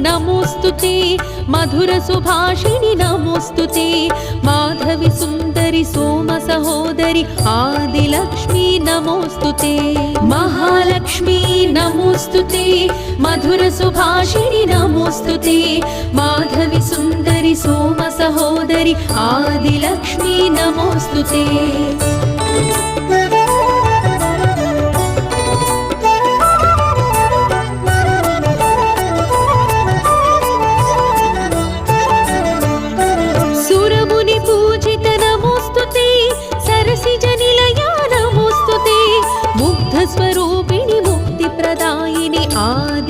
नमोस्तुते मधुर सुभाषिणि नमोस्तुते माधवी सुंदरी सोम सहोदरी आदिलक्ष्मी नमोस्तुते महालक्ष्मी नमोस्तुते मधुर सुभाषिणि नमोस्तुते माधवी सुंदरी सोम सहोदरी आदिलक्ष्मी नमोस्तुते स्वरूपिणी मुक्तिप्रदायिनी आदि